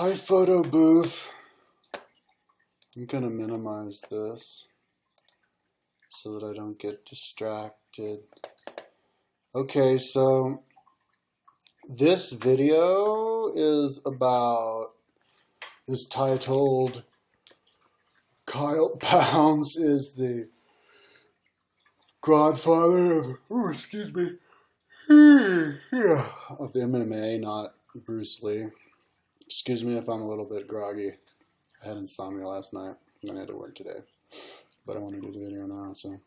Hi, photo booth. I'm gonna minimize this so that I don't get distracted. Okay, so this video is titled Kyle Pounds is the Godfather of, of MMA, not Bruce Lee. Excuse me if I'm a little bit groggy. I had insomnia last night and I had to work today. But I want to do the video now, so.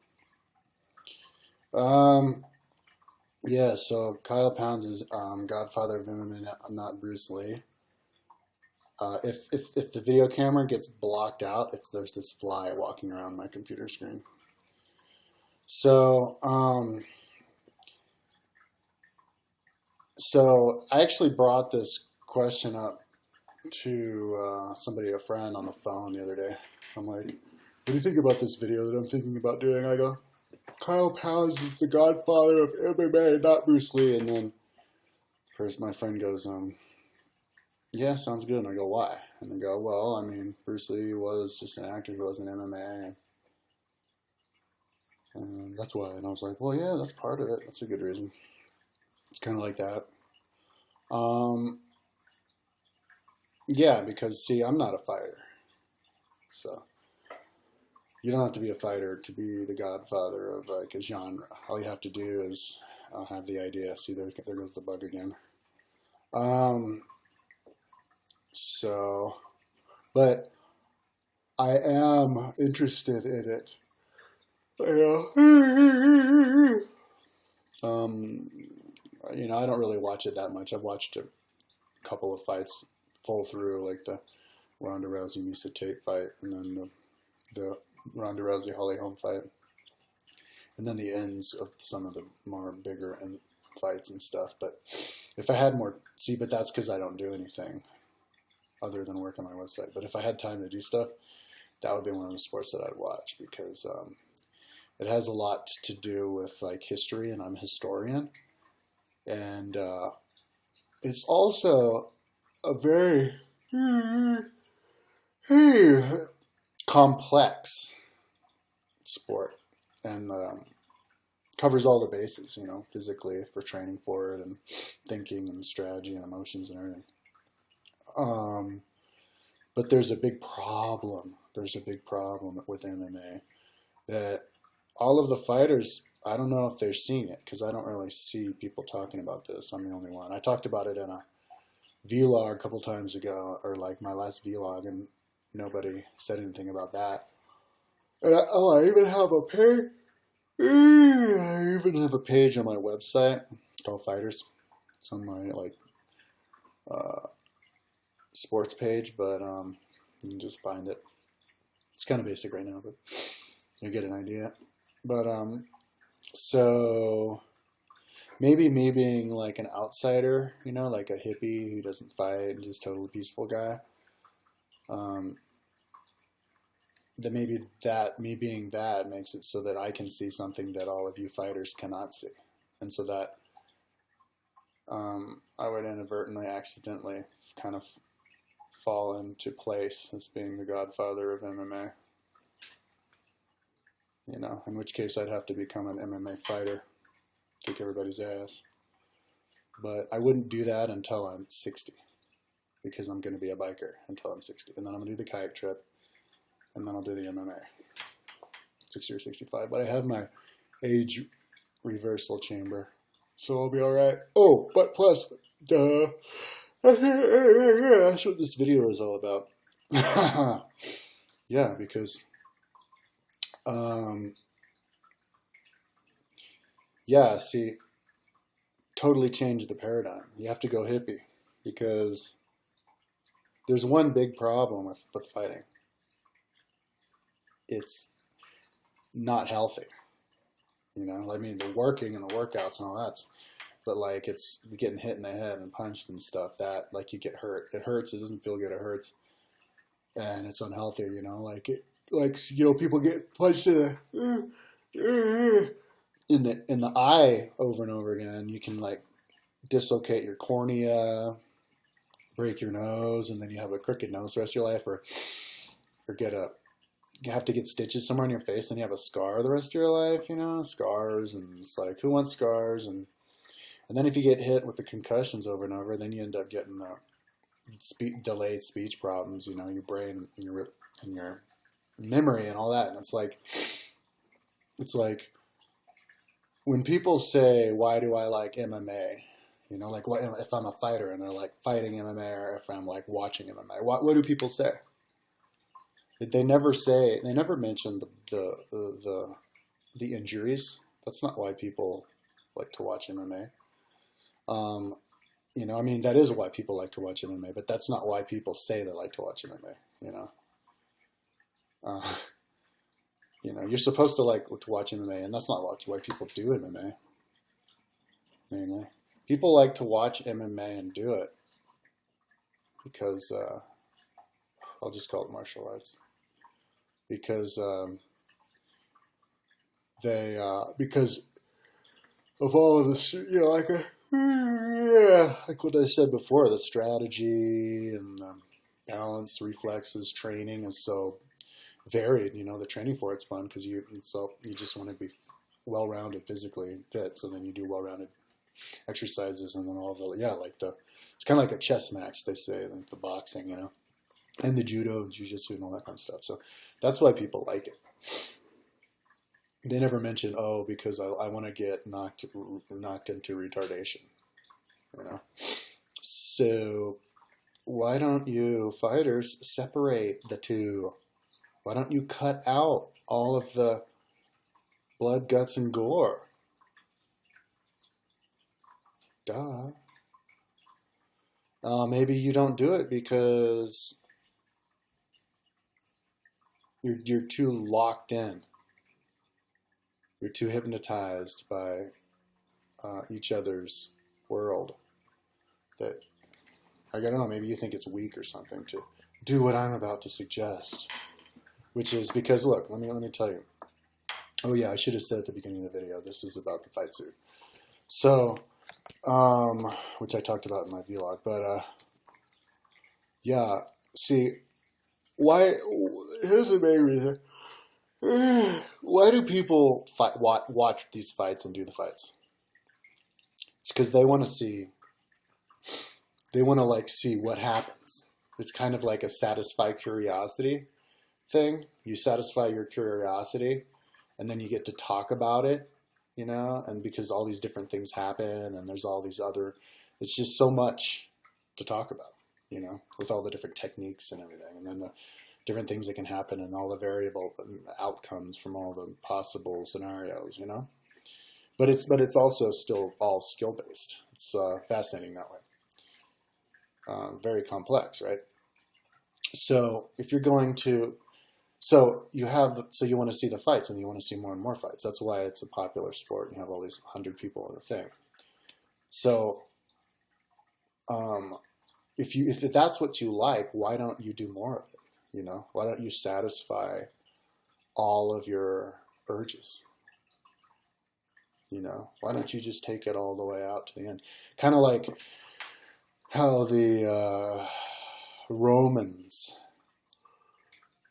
Yeah, so Kyle Pounds is Godfather of MMA, not Bruce Lee. If the video camera gets blocked out, there's this fly walking around my computer screen. So, so I actually brought this question up to a friend on the phone the other day. I'm like, what do you think about this video that I'm thinking about doing? I go, Kyle Pounds is the Godfather of MMA, not Bruce Lee. And then first my friend goes, yeah, sounds good. And I go, why? And I go, well, I mean, Bruce Lee was just an actor who was in MMA. And that's why. And I was like, well, yeah, that's part of it. That's a good reason. It's kind of like that. Yeah, because, see, I'm not a fighter. So, you don't have to be a fighter to be the godfather of, like, a genre. All you have to do is have the idea. See, there goes the bug again. So, but I am interested in it. You know, I don't really watch it that much. I've watched a couple of fights full through, like the Ronda Rousey Miesha Tate fight, and then the Ronda Rousey Holly Holm fight, and then the ends of some of the more bigger fights and stuff. But if I had more, but that's because I don't do anything other than work on my website. But if I had time to do stuff, that would be one of the sports that I'd watch, because it has a lot to do with like history, and I'm a historian, and it's also a very complex sport, and covers all the bases, you know, physically for training for it, and thinking and strategy and emotions and everything. But there's a big problem. There's a big problem with MMA that all of the fighters, I don't know if they're seeing it, because I don't really see people talking about this. I'm the only one. I talked about it in a vlog a couple times ago, or like my last vlog, and nobody said anything about that. And I even have a page. I even have a page on my website called Fighters. It's on my like sports page, but you can just find it. It's kind of basic right now, but you get an idea. But so maybe me being like an outsider, you know, like a hippie who doesn't fight and just totally peaceful guy, that maybe that me being that makes it so that I can see something that all of you fighters cannot see, and so that I would inadvertently, accidentally kind of fall into place as being the godfather of MMA. You know, in which case I'd have to become an MMA fighter, kick everybody's ass. But I wouldn't do that until I'm 60, because I'm going to be a biker until I'm 60. And then I'm going to do the kayak trip, and then I'll do the MMA. 60 or 65. But I have my age reversal chamber, so I'll be alright. Oh, but plus, duh. That's what this video is all about. Yeah, because yeah, see, totally changed the paradigm. You have to go hippie, because there's one big problem with fighting. It's not healthy. You know, I mean, the working and the workouts and all that, but like it's getting hit in the head and punched and stuff, that like you get hurt. It hurts. It doesn't feel good. It hurts. And it's unhealthy, you know, like you know, people get punched in the eye over and over again. You can like dislocate your cornea, break your nose and then you have a crooked nose the rest of your life, or you have to get stitches somewhere on your face and you have a scar the rest of your life, you know, scars, and it's like, who wants scars? And then if you get hit with the concussions over and over, then you end up getting delayed speech problems, you know, your brain and your memory and all that. And it's like when people say, why do I like MMA? You know, like what, if I'm a fighter and they're like fighting MMA, or if I'm like watching MMA, what do people say? They never mention the injuries. That's not why people like to watch MMA. You know, I mean, that is why people like to watch MMA, but that's not why people say they like to watch MMA, you know. You know, you're supposed to like to watch MMA, and that's not why people do MMA, mainly. People like to watch MMA and do it because, I'll just call it martial arts, because because of all of this, you know, like what I said before, the strategy and balance, reflexes, training is so varied. You know, the training for it's fun because you just want to be well-rounded physically and fit. So then you do well-rounded exercises, and then it's kind of like a chess match, they say, like the boxing, you know, and the judo, jiu-jitsu, and all that kind of stuff. So that's why people like it. They never mention, oh, because I want to get knocked into retardation, you know. So why don't you fighters separate the two? Why don't you cut out all of the blood, guts, and gore? Duh. Maybe you don't do it because you're too locked in. You're too hypnotized by each other's world that, I don't know, maybe you think it's weak or something to do what I'm about to suggest, which is because, look, let me tell you. Oh yeah, I should have said at the beginning of the video, this is about the fight suit. So, which I talked about in my vlog, but yeah, see, here's the main reason. Why do people watch these fights and do the fights? It's because they want to see what happens. It's kind of like a satisfy curiosity thing. You satisfy your curiosity, and then you get to talk about it, you know, and because all these different things happen, and there's all these it's just so much to talk about, you know, with all the different techniques and everything, and then the different things that can happen and all the variable outcomes from all the possible scenarios, you know. But it's also still all skill based. It's fascinating that way. Very complex, right? So if you're going to, so you want to see the fights, and you want to see more and more fights. That's why it's a popular sport. You have all these 100 people in the thing. So if that's what you like, why don't you do more of it? You know, why don't you satisfy all of your urges? You know, why don't you just take it all the way out to the end? Kind of like how the Romans,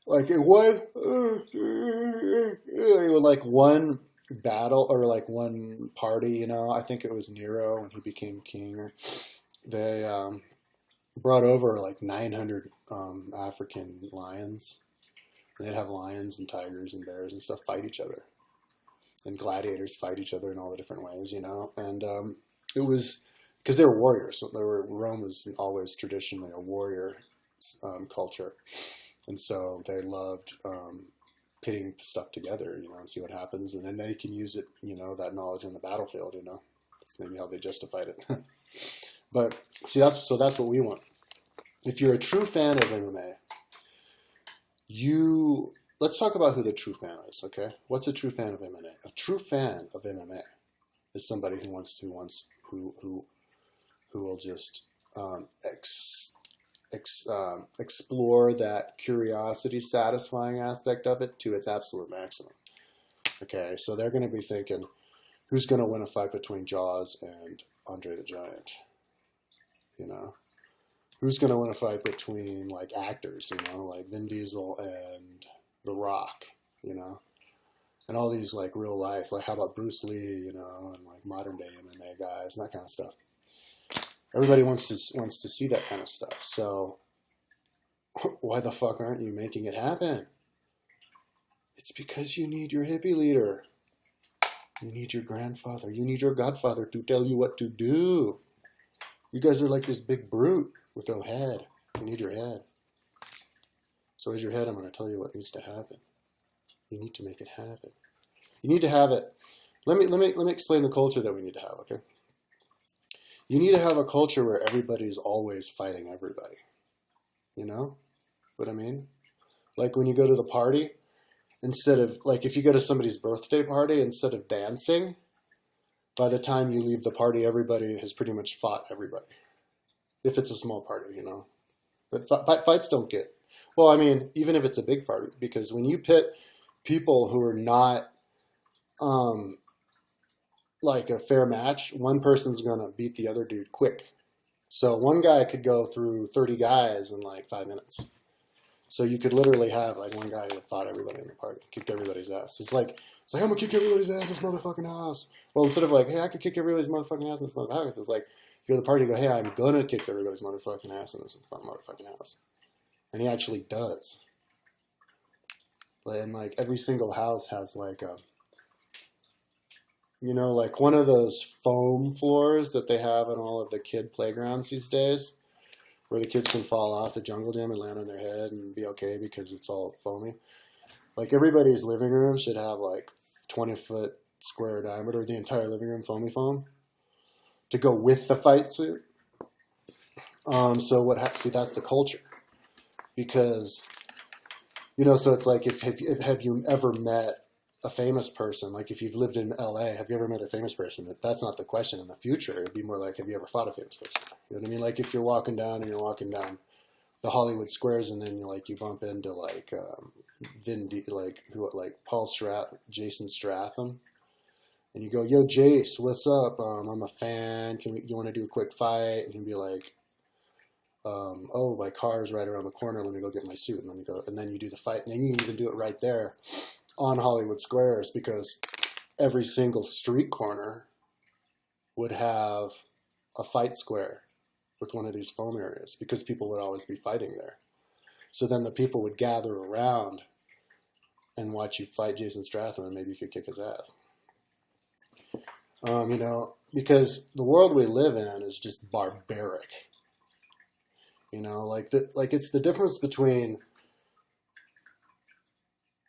like in one battle or like one party, you know, I think it was Nero when he became king. They brought over like 900 African lions. And they'd have lions and tigers and bears and stuff fight each other. And gladiators fight each other in all the different ways, you know. And it was because they were warriors. So Rome was always traditionally a warrior culture. And so they loved pitting stuff together, you know, and see what happens. And then they can use it, you know, that knowledge on the battlefield, you know. That's maybe how they justified it. But see, that's what we want. If you're a true fan of MMA, let's talk about who the true fan is, okay? What's a true fan of MMA? A true fan of MMA is somebody who will just explore that curiosity satisfying aspect of it to its absolute maximum. Okay, so they're going to be thinking, who's going to win a fight between Jaws and Andre the Giant? You know, who's going to win a fight between like actors, you know, like Vin Diesel and The Rock, you know, and all these like real life, like how about Bruce Lee, you know, and like modern day MMA guys and that kind of stuff. Everybody wants to see that kind of stuff. So why the fuck aren't you making it happen? It's because you need your hippie leader. You need your grandfather. You need your godfather to tell you what to do. You guys are like this big brute with no head. You need your head. So as your head, I'm going to tell you what needs to happen. You need to make it happen. You need to have it. Let me explain the culture that we need to have, okay? You need to have a culture where everybody's always fighting everybody. You know what I mean? Like when you go to the party, instead of, like if you go to somebody's birthday party, instead of dancing, by the time you leave the party, everybody has pretty much fought everybody. If it's a small party, you know. But fights don't get... Well, I mean, even if it's a big party, because when you pit people who are not like a fair match, one person's going to beat the other dude quick. So one guy could go through 30 guys in like 5 minutes. So you could literally have like one guy who fought everybody in the party, kicked everybody's ass. It's like I'm going to kick everybody's ass in this motherfucking house. Well, instead of like, hey, I could kick everybody's motherfucking ass in this motherfucking house, it's like, you go to the party and go, hey, I'm going to kick everybody's motherfucking ass in this motherfucking house. And he actually does. And like every single house has like a, you know, like one of those foam floors that they have in all of the kid playgrounds these days, where the kids can fall off the jungle gym and land on their head and be okay because it's all foamy. Like everybody's living room should have like 20-foot square diameter, the entire living room foamy foam, to go with the fight suit. So see, that's the culture. Because, you know, so it's like, have you ever met a famous person? Like if you've lived in LA, have you ever met a famous person? That's not the question in the future. It'd be more like, have you ever fought a famous person? You know what I mean? Like if you're walking down the Hollywood squares and then you bump into like Paul Jason Stratham, and you go, yo, Jace, what's up? I'm a fan. You want to do a quick fight? And he'd be like, oh, my car's right around the corner. Let me go get my suit. And then you do the fight. And then you can even do it right there on Hollywood squares, because every single street corner would have a fight square with one of these foam areas, because people would always be fighting there. So then the people would gather around and watch you fight Jason Stratham, and maybe you could kick his ass. You know, because the world we live in is just barbaric. You know, like it's the difference between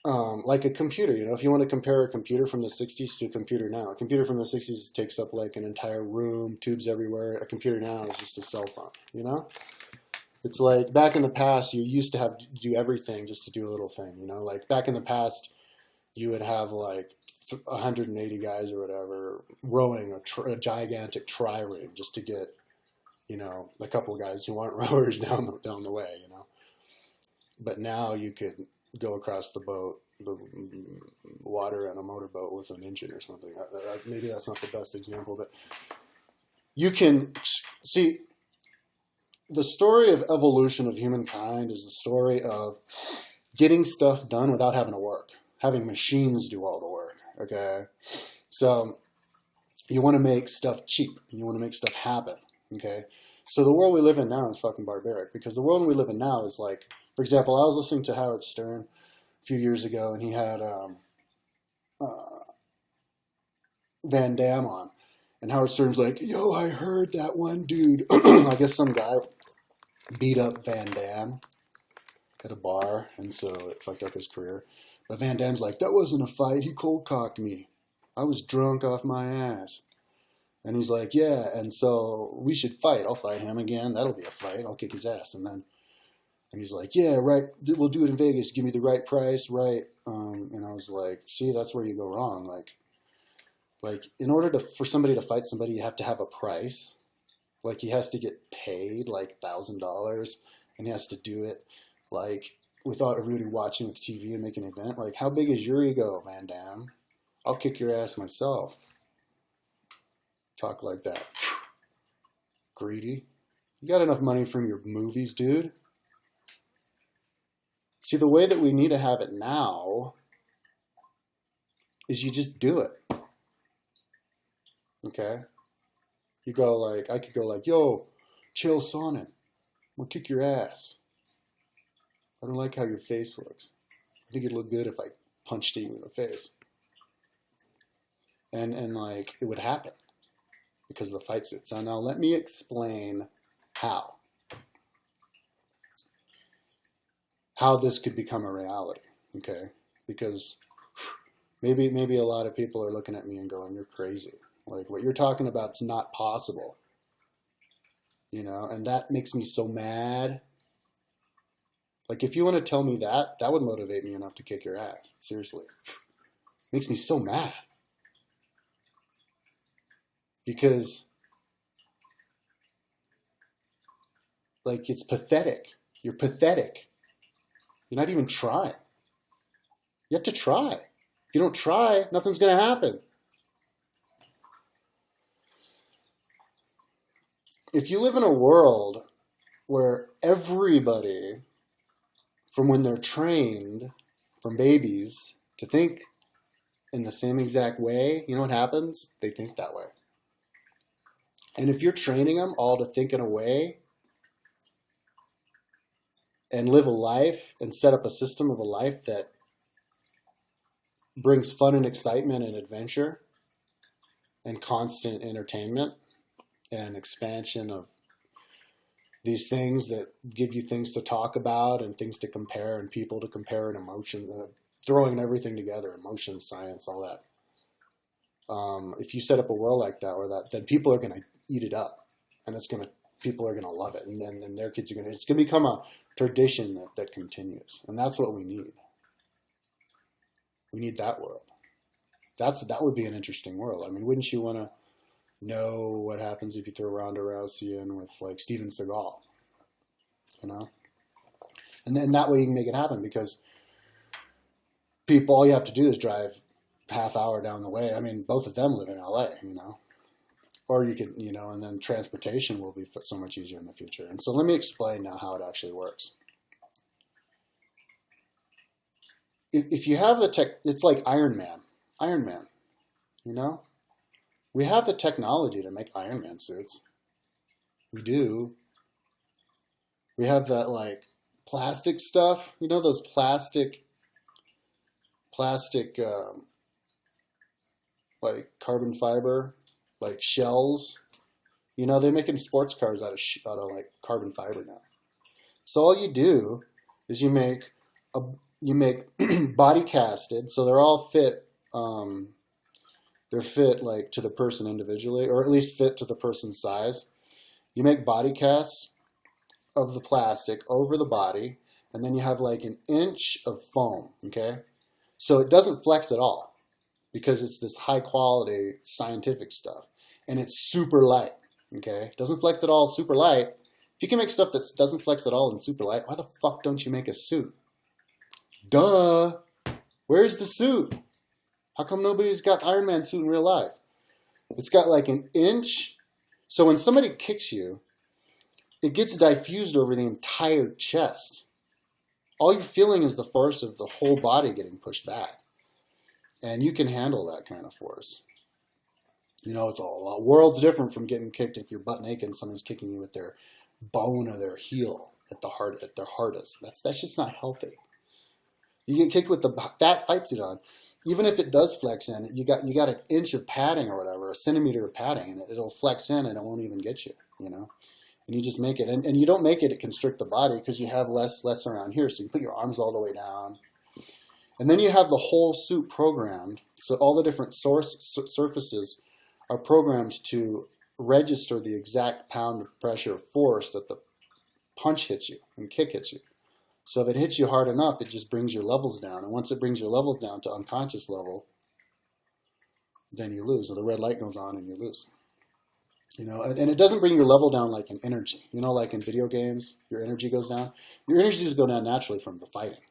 like a computer. You know, if you want to compare a computer from the 60s to a computer now, a computer from the 60s takes up like an entire room, tubes everywhere. A computer now is just a cell phone, you know? It's like back in the past, you used to have to do everything just to do a little thing, you know? Like back in the past, you would have like 180 guys or whatever rowing a gigantic tri-rig just to get, you know, a couple of guys who aren't rowers down the way, you know? But now you could go across the water in a motorboat with an engine or something. Maybe that's not the best example, but you can see the story of evolution of humankind is the story of getting stuff done without having to work, having machines do all the work. Okay, so you want to make stuff cheap. You want to make stuff happen. Okay, so the world we live in now is fucking barbaric, because the world we live in now is like, for example, I was listening to Howard Stern a few years ago, and he had Van Damme on. And Howard Stern's like, yo, I heard that one dude, I guess some guy beat up Van Damme at a bar, and so it fucked up his career. But Van Damme's like, that wasn't a fight, he cold-cocked me. I was drunk off my ass. And he's like, yeah, and so we should fight. I'll fight him again. That'll be a fight. I'll kick his ass. And he's like, yeah, right, we'll do it in Vegas. Give me the right price, right? And I was like, see, that's where you go wrong. Like in order for somebody to fight somebody, you have to have a price. Like he has to get paid like $1,000, and he has to do it like without everybody watching the TV and make an event. Like, how big is your ego, Van Damme? I'll kick your ass myself. Talk like that. Greedy. You got enough money from your movies, dude. See, the way that we need to have it now is you just do it. Okay? You go like, I could go like, yo, chill Sonnen. I'm gonna kick your ass. I don't like how your face looks. I think it'd look good if I punched you in the face. And like, it would happen because of the fight suit. So now let me explain how this could become a reality, okay? Because maybe a lot of people are looking at me and going, you're crazy. Like, what you're talking about is not possible. You know, and that makes me so mad. Like, if you want to tell me that, that would motivate me enough to kick your ass. Seriously. Makes me so mad. Because, like, it's pathetic. You're pathetic. You're not even trying. You have to try. If you don't try, nothing's going to happen. If you live in a world where everybody, from when they're trained, from babies, to think in the same exact way, you know what happens? They think that way. And if you're training them all to think in a way and live a life and set up a system of a life that brings fun and excitement and adventure and constant entertainment and expansion of these things that give you things to talk about and things to compare and people to compare and emotion, throwing everything together, emotion, science, all that. If you set up a world like that, then people are going to eat it up, and people are going to love it, and then their kids are going to. It's going to become a tradition that continues, and that's what we need. We need that world. That would be an interesting world. I mean, wouldn't you want to know what happens if you throw Ronda Rousey in with like Steven Seagal? You know, and then that way you can make it happen because people, all you have to do is drive half hour down the way. I mean, both of them live in LA, you know. Or you could, you know, and then transportation will be so much easier in the future. And so let me explain now how it actually works. If you have the tech, it's like Iron Man, you know? We have the technology to make Iron Man suits. We do. We have that, like, plastic stuff. You know those plastic, like, carbon fiber, like, shells? You know, they're making sports cars out of like, carbon fiber now. So all you do is you make body casted, so they're all fit, they're fit like to the person individually, or at least fit to the person's size. You make body casts of the plastic over the body, and then you have like an inch of foam, okay? So it doesn't flex at all because it's this high quality scientific stuff, and it's super light, okay? It doesn't flex at all, super light. If you can make stuff that doesn't flex at all and super light, why the fuck don't you make a suit? Duh! Where's the suit? How come nobody's got Iron Man suit in real life? It's got like an inch. So when somebody kicks you, it gets diffused over the entire chest. All you're feeling is the force of the whole body getting pushed back. And you can handle that kind of force. You know, it's a lot worlds different from getting kicked if you're butt naked and someone's kicking you with their bone or their heel at their hardest. That's just not healthy. You get kicked with the fat fight suit on. Even if it does flex in, you got an inch of padding or whatever, a centimeter of padding, and it'll flex in and it won't even get you, you know? And you just make it. And you don't make it to constrict the body because you have less around here. So you put your arms all the way down. And then you have the whole suit programmed. So all the different surfaces are programmed to register the exact pound of pressure of force that the punch hits you and kick hits you. So if it hits you hard enough, it just brings your levels down. And once it brings your levels down to unconscious level, then you lose. So the red light goes on and you lose. You know, and it doesn't bring your level down like in energy. You know, like in video games, your energy goes down. Your energy just goes down naturally from the fighting.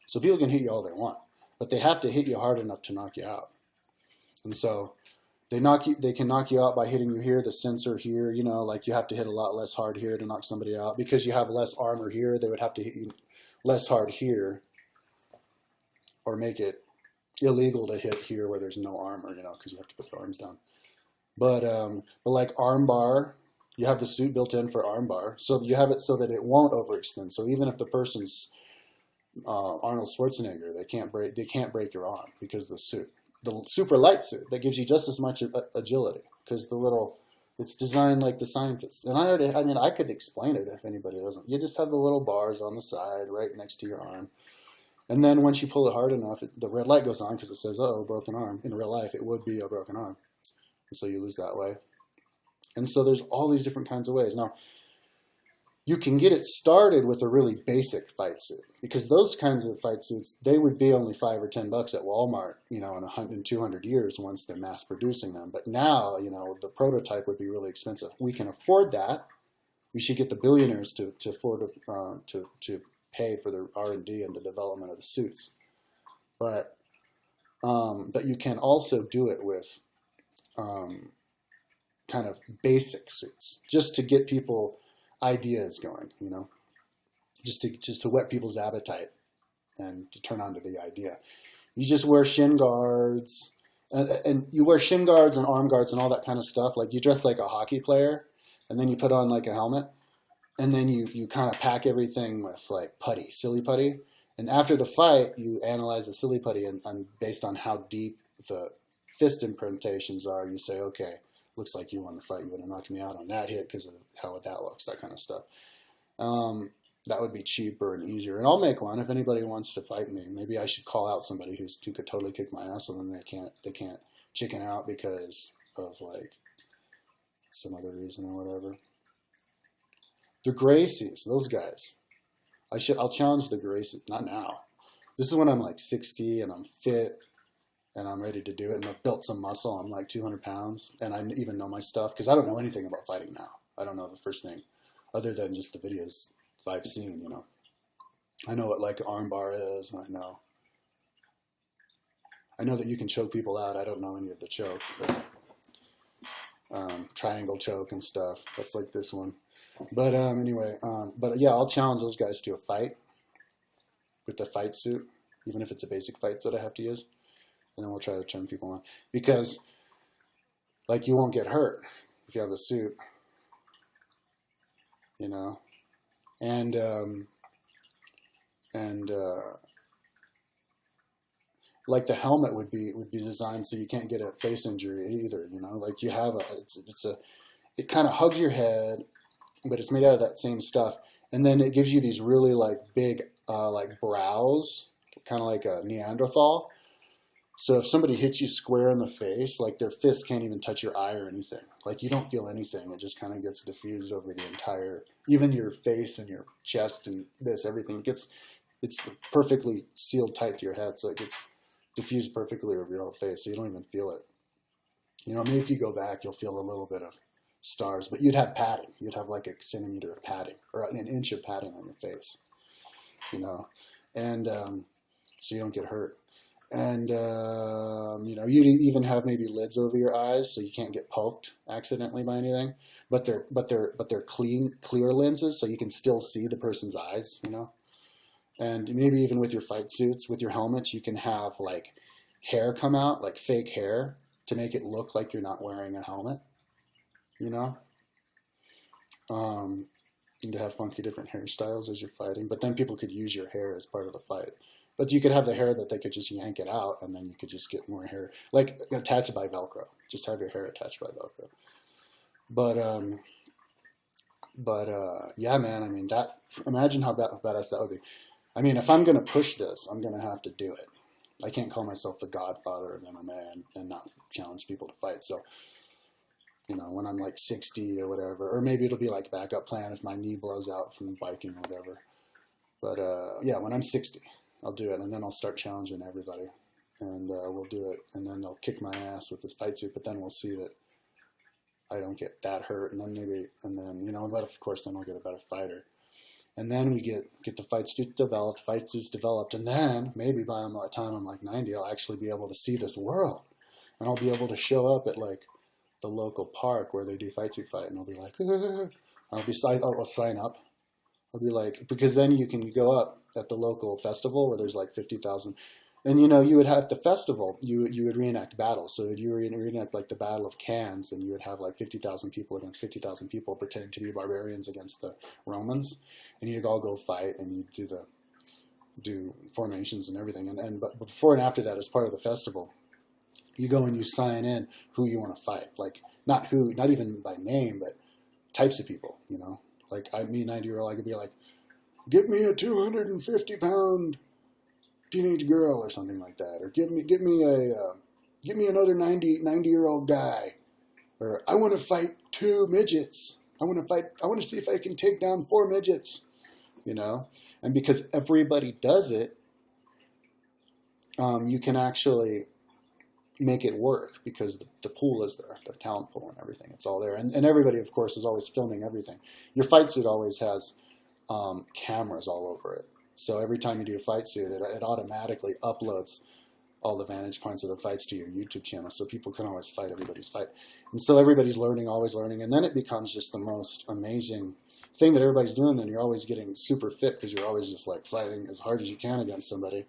So people can hit you all they want, but they have to hit you hard enough to knock you out. And so They can knock you out by hitting you here, the sensor here, you know, like you have to hit a lot less hard here to knock somebody out. Because you have less armor here, they would have to hit you less hard here, or make it illegal to hit here where there's no armor, you know, because you have to put the arms down. But like arm bar, you have the suit built in for arm bar, so you have it so that it won't overextend. So even if the person's Arnold Schwarzenegger, they can't break your arm because of the suit. The super light suit that gives you just as much agility, because it's designed like the scientists. And I could explain it if anybody doesn't. You just have the little bars on the side right next to your arm. And then once you pull it hard enough, the red light goes on because it says, oh, broken arm. In real life, it would be a broken arm. And so you lose that way. And so there's all these different kinds of ways. Now, you can get it started with a really basic fight suit, because those kinds of fight suits, they would be only $5 or $10 at Walmart, you know, in 200 years once they're mass producing them. But now, you know, the prototype would be really expensive. We can afford that. We should get the billionaires to afford to pay for the R&D and the development of the suits. But you can also do it with kind of basic suits, just to get people ideas going, you know, just to whet people's appetite and to turn on to the idea. You just wear shin guards, and you wear shin guards and arm guards and all that kind of stuff. Like you dress like a hockey player, and then you put on like a helmet, and then you kind of pack everything with like putty, silly putty. And after the fight, you analyze the silly putty, and based on how deep the fist imprintations are, you say, okay, looks like you won the fight. You would have knocked me out on that hit because of how that looks, that kind of stuff. That would be cheaper and easier. And I'll make one if anybody wants to fight me. Maybe I should call out somebody who could totally kick my ass, and then they can't chicken out because of like some other reason or whatever. The Gracies, those guys. I'll challenge the Gracies. Not now. This is when I'm like 60 and I'm fit and I'm ready to do it, and I've built some muscle. I'm like 200 pounds, and I even know my stuff, because I don't know anything about fighting now. I don't know the first thing, other than just the videos I've seen, you know. I know what like arm bar is, and I know that you can choke people out. I don't know any of the chokes, but triangle choke and stuff. That's like this one. But anyway, but yeah, I'll challenge those guys to a fight with the fight suit, even if it's a basic fight that I have to use. And then we'll try to turn people on, because like you won't get hurt if you have the suit, you know, and like the helmet would be designed so you can't get a face injury either, you know, like you have it kind of hugs your head, but it's made out of that same stuff, and then it gives you these really like big like brows, kind of like a Neanderthal. So if somebody hits you square in the face, like their fist can't even touch your eye or anything. Like you don't feel anything. It just kind of gets diffused over the entire, even your face and your chest and everything it's perfectly sealed tight to your head. So it gets diffused perfectly over your whole face. So you don't even feel it. You know, maybe if you go back, you'll feel a little bit of stars, but you'd have padding. You'd have like a centimeter of padding or an inch of padding on your face, you know, and so you don't get hurt. And, you know, you even have maybe lids over your eyes so you can't get poked accidentally by anything, but they're clear lenses so you can still see the person's eyes, you know. And maybe even with your fight suits, with your helmets, you can have like hair come out, like fake hair, to make it look like you're not wearing a helmet, you know. And to have funky different hairstyles as you're fighting, but then people could use your hair as part of the fight. But you could have the hair that they could just yank it out, and then you could just get more hair, like attached by Velcro. Just have your hair attached by Velcro. But yeah, man. I mean, imagine how badass that would be. I mean, if I'm gonna push this, I'm gonna have to do it. I can't call myself the Godfather of MMA and not challenge people to fight. So, you know, when I'm like 60 or whatever, or maybe it'll be like backup plan if my knee blows out from biking or whatever. But yeah, when I'm 60. I'll do it, and then I'll start challenging everybody, and we'll do it, and then they'll kick my ass with this fight suit, but then we'll see that I don't get that hurt, and then you know, but of course then I'll get a better fighter, and then we get the fight suits developed, and then maybe by the time I'm like 90, I'll actually be able to see this world, and I'll be able to show up at like the local park where they do fight suit fight, and I'll be like, I'll sign up. I'll be like, because then you can go up at the local festival where there's like 50,000. And, you would have the festival, you would reenact battles. So you reenact like the Battle of Cannes, and you would have like 50,000 people against 50,000 people pretending to be barbarians against the Romans. And you'd all go fight, and you'd do formations and everything. But before and after that, as part of the festival, you go and you sign in who you want to fight. Like, not even by name, but types of people, Like, me, 90-year-old, I could be like, get me a 250-pound teenage girl or something like that, or give me another 90-year-old guy, or I want to fight 2 midgets. I want to see if I can take down 4 midgets, And because everybody does it, you can actually make it work because the pool is there, the talent pool and everything. It's all there. And everybody, of course, is always filming everything. Your fight suit always has cameras all over it. So every time you do a fight suit, it automatically uploads all the vantage points of the fights to your YouTube channel, so people can always fight everybody's fight. And so everybody's learning, always learning, and then it becomes just the most amazing thing that everybody's doing. Then you're always getting super fit because you're always just like fighting as hard as you can against somebody,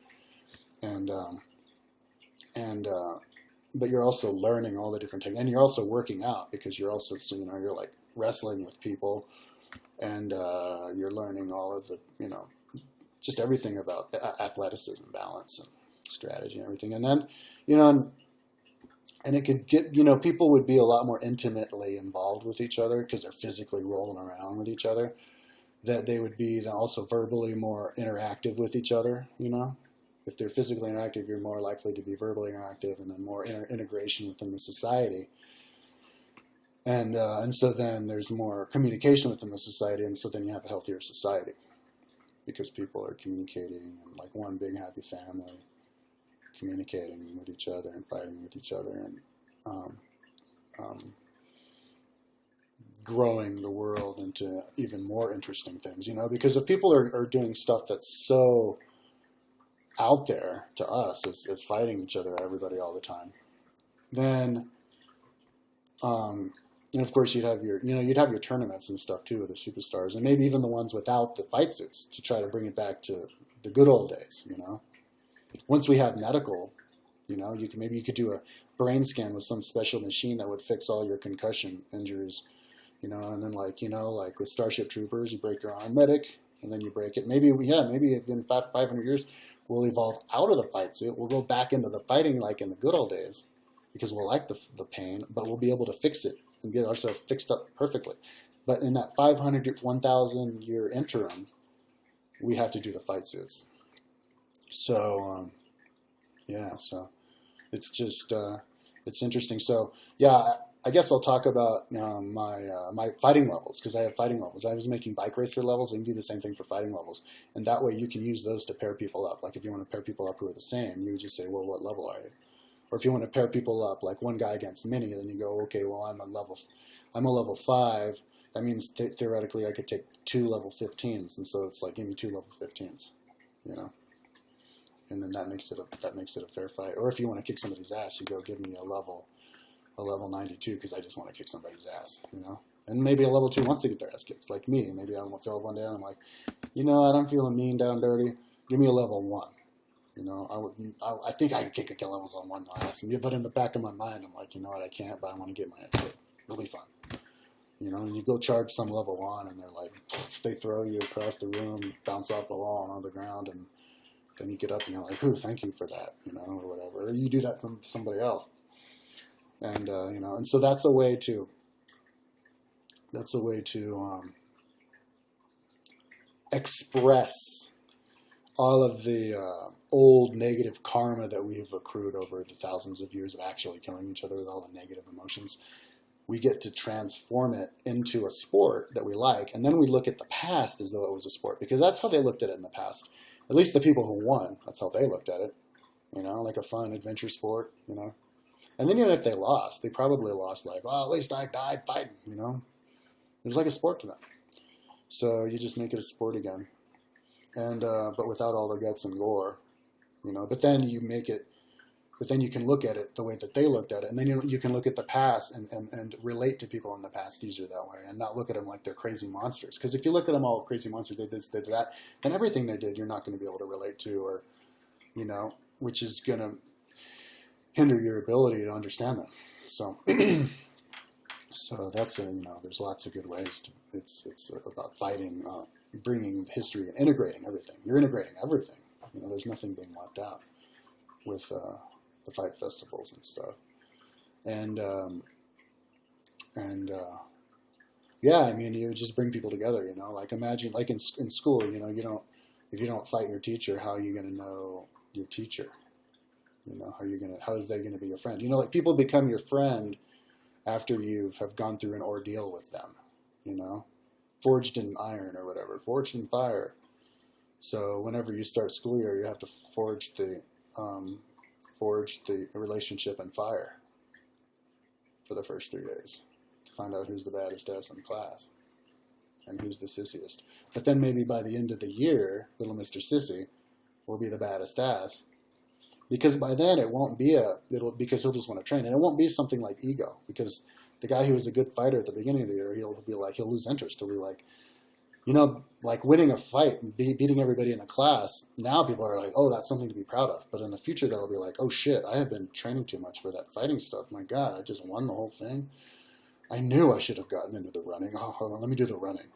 but you're also learning all the different things, and you're also working out because you're also you're like wrestling with people, and you're learning all of the just everything about athleticism, balance, and strategy, and everything. And then, and it could get, people would be a lot more intimately involved with each other because they're physically rolling around with each other. That they would be also verbally more interactive with each other, If they're physically interactive, you're more likely to be verbally interactive, and then more integration within the society. And so then there's more communication within the society, and so then you have a healthier society. Because people are communicating and like one big happy family, communicating with each other and fighting with each other, and growing the world into even more interesting things, because if people are doing stuff that's so out there to us as fighting each other, everybody all the time, then and of course, you'd have your tournaments and stuff too with the superstars, and maybe even the ones without the fight suits to try to bring it back to the good old days. Once we have medical, you could do a brain scan with some special machine that would fix all your concussion injuries, and then like with Starship Troopers, you break your arm, medic, and then you break it. Maybe in 500 years we'll evolve out of the fight suit. We'll go back into the fighting like in the good old days because we'll like the pain, but we'll be able to fix it and get ourselves fixed up perfectly. But in that 500 to 1,000 year interim, we have to do the fight suits. So, so it's just, it's interesting. So, I guess I'll talk about my fighting levels, because I have fighting levels. I was making bike racer levels, and you can do the same thing for fighting levels. And that way you can use those to pair people up. Like if you want to pair people up who are the same, you would just say, well, what level are you? Or if you want to pair people up, like one guy against many, then you go, okay, well, I'm a level 5. That means theoretically I could take 2 level 15s, and so it's like, give me 2 level 15s, and then that makes it a fair fight. Or if you want to kick somebody's ass, you go, give me a level 92 because I just want to kick somebody's ass, And maybe a level 2 wants to get their ass kicked, like me. Maybe I'm gonna fill up one day and I'm like, I'm feeling mean, down, dirty. Give me a level 1. I think I can kick a levels on 1 ass, but in the back of my mind, I'm like, I can't, but I want to get my ass kicked. It'll be fun. And you go charge some level 1, and they're like, they throw you across the room, bounce off the wall and on the ground, and then you get up and you're like, ooh, thank you for that, or whatever. Or you do that to somebody else. And, and so that's a way to express all of the old negative karma that we have accrued over the thousands of years of actually killing each other with all the negative emotions. We get to transform it into a sport that we like, and then we look at the past as though it was a sport, because that's how they looked at it in the past. At least the people who won, that's how they looked at it, like a fun adventure sport, And then even if they lost, they probably lost like, well, at least I died fighting, It was like a sport to them. So you just make it a sport again. And but without all the guts and gore, But then you make it But then you can look at it the way that they looked at it, and then you can look at the past and relate to people in the past easier that way, and not look at them like they're crazy monsters. Because if you look at them all crazy monsters, they did this, they did that, then everything they did, you're not going to be able to relate to, or which is going to hinder your ability to understand them. So, so that's there's lots of good ways to. It's about fighting, bringing history and integrating everything. You're integrating everything. There's nothing being left out with the fight festivals and stuff. And yeah, I mean, you just bring people together. Like imagine, like in school, if you don't fight your teacher, how are you going to know your teacher? How is they going to be your friend? Like people become your friend after you have gone through an ordeal with them, forged in iron or whatever, forged in fire. So whenever you start school year, you have to forge the relationship in fire for the first 3 days to find out who's the baddest ass in the class and who's the sissiest. But then maybe by the end of the year, little Mr. Sissy will be the baddest ass. Because by then it won't be because he'll just want to train. And it won't be something like ego. Because the guy who was a good fighter at the beginning of the year, he'll lose interest. He'll be like, like winning a fight and beating everybody in the class. Now people are like, oh, that's something to be proud of. But in the future, that'll be like, oh shit, I have been training too much for that fighting stuff. My God, I just won the whole thing. I knew I should have gotten into the running. Oh, hold on, let me do the running.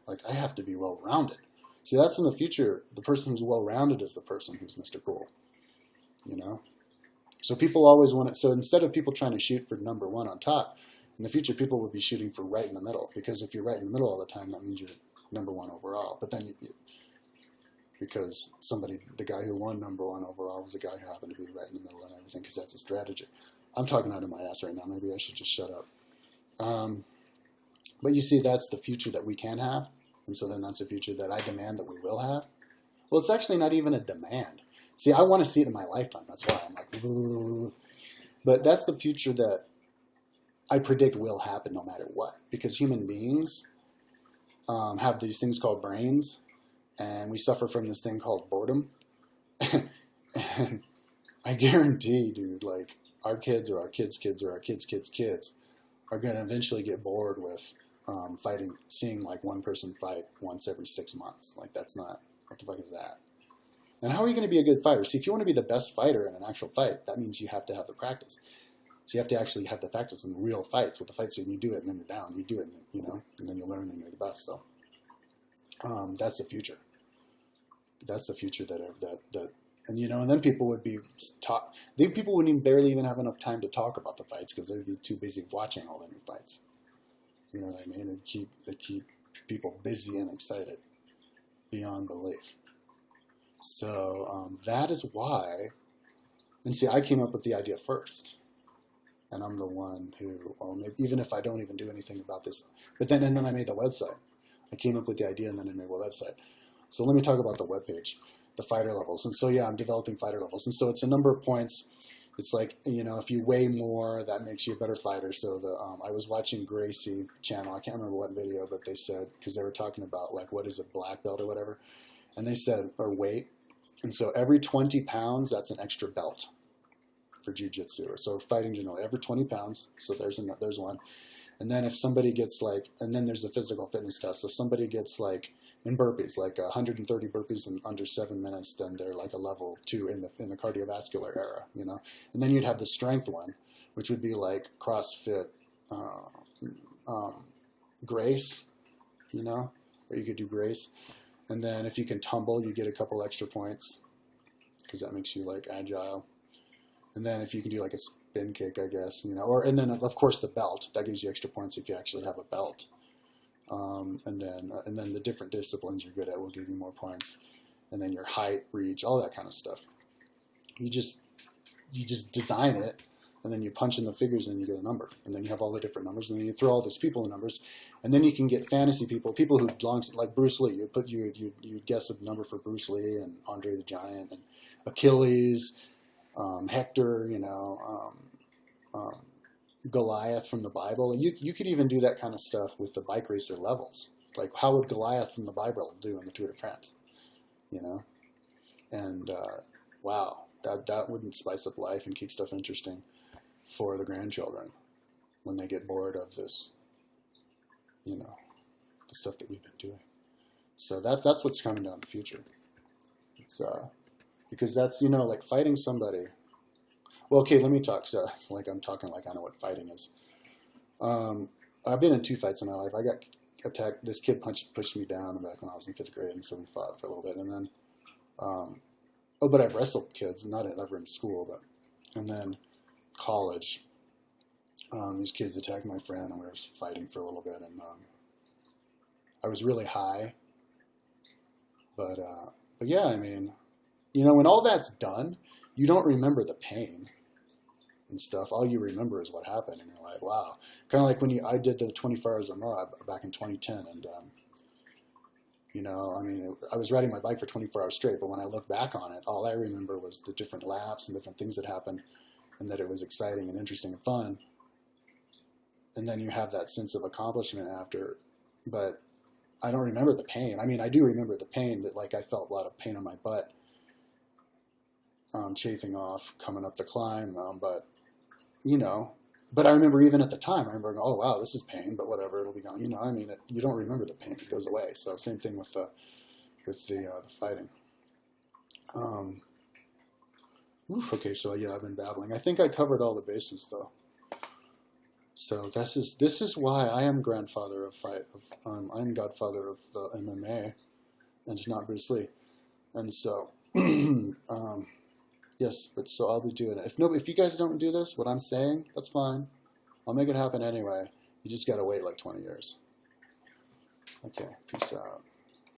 Like I have to be well-rounded. See, that's in the future. The person who's well-rounded is the person who's Mr. Cool. So people always want it. So instead of people trying to shoot for number one on top, in the future people will be shooting for right in the middle. Because if you're right in the middle all the time, that means you're number one overall. But then because the guy who won number one overall was the guy who happened to be right in the middle and everything, because that's a strategy. I'm talking out of my ass right now. Maybe I should just shut up. But you see, that's the future that we can have. And so then that's a future that I demand that we will have. Well, it's actually not even a demand. See, I want to see it in my lifetime. That's why I'm like, ooh. But that's the future that I predict will happen no matter what. Because human beings have these things called brains, and we suffer from this thing called boredom. And I guarantee, dude, like our kids or our kids' kids or our kids' kids' kids are going to eventually get bored with seeing like one person fight once every 6 months. Like that's not, what the fuck is that? And how are you going to be a good fighter? See, if you want to be the best fighter in an actual fight, that means you have to have the practice. So you have to actually have the practice in real fights. With the fights, and you do it, and then you're down. You do it, and then you learn, and you're the best. So that's the future. That's the future that and then people would be taught. People wouldn't barely even have enough time to talk about the fights because they'd be too busy watching all the new fights. You know what I mean? It'd keep people busy and excited beyond belief. So that is why, and see, I came up with the idea first, and I'm the one who, even if I don't even do anything about this, but then I made the website. I came up with the idea, and then I made a website. So let me talk about the webpage, the fighter levels. And so, yeah, I'm developing fighter levels, and so it's a number of points. It's like, if you weigh more, that makes you a better fighter. So I was watching Gracie channel. I can't remember what video, but they said, because they were talking about, like, what is a black belt or whatever. And they said, or weight. And so every 20 pounds, that's an extra belt for jiu-jitsu. So fighting generally, every 20 pounds. So there's one. And then if somebody gets and then there's a physical fitness test. So if somebody gets in burpees, 130 burpees in under 7 minutes, then they're like a level 2 in the cardiovascular era, And then you'd have the strength one, which would be like CrossFit, Grace, or you could do Grace. And then if you can tumble, you get a couple extra points because that makes you agile. And then if you can do a spin kick, I guess, and then of course the belt, that gives you extra points if you actually have a belt. And then the different disciplines you're good at will give you more points. And then your height, reach, all that kind of stuff. You just design it, and then you punch in the figures, and you get a number. And then you have all the different numbers, and then you throw all these people in numbers. And then you can get fantasy people who belong to, like Bruce Lee. You'd guess a number for Bruce Lee and Andre the Giant and Achilles, Hector, Goliath from the Bible. And you could even do that kind of stuff with the bike racer levels. Like, how would Goliath from the Bible do in the Tour de France? And wow, that wouldn't spice up life and keep stuff interesting for the grandchildren when they get bored of this, the stuff that we've been doing. So that's what's coming down the future. It's because that's, like fighting somebody. Well, okay, let me talk. So like I'm talking like I know what fighting is. I've been in 2 fights in my life. I got attacked. This kid pushed me down back when I was in 5th grade, and so we fought for a little bit. And then, but I've wrestled kids, not ever in school, but, and then college, these kids attacked my friend, and we were fighting for a little bit, and I was really high. But yeah, I mean, when all that's done, you don't remember the pain and stuff. All you remember is what happened, and you're like, wow. Kind of like when I did the 24 Hours of Moab back in 2010, and I mean, I was riding my bike for 24 hours straight, but when I look back on it, all I remember was the different laps and different things that happened, and that it was exciting and interesting and fun. And then you have that sense of accomplishment after, but I don't remember the pain. I mean, I do remember the pain that, like, I felt a lot of pain on my butt, chafing off, coming up the climb, but I remember even at the time, I remember going, oh, wow, this is pain, but whatever, it'll be gone. I mean, you don't remember the pain. It goes away. So same thing with the fighting. Okay, so yeah, I've been babbling. I think I covered all the bases, though. So this is why I am grandfather of fight. I'm godfather of the MMA, and just not Bruce Lee. And so, yes, but so I'll be doing it. If you guys don't do this, what I'm saying, that's fine. I'll make it happen anyway. You just gotta wait like 20 years. Okay, peace out.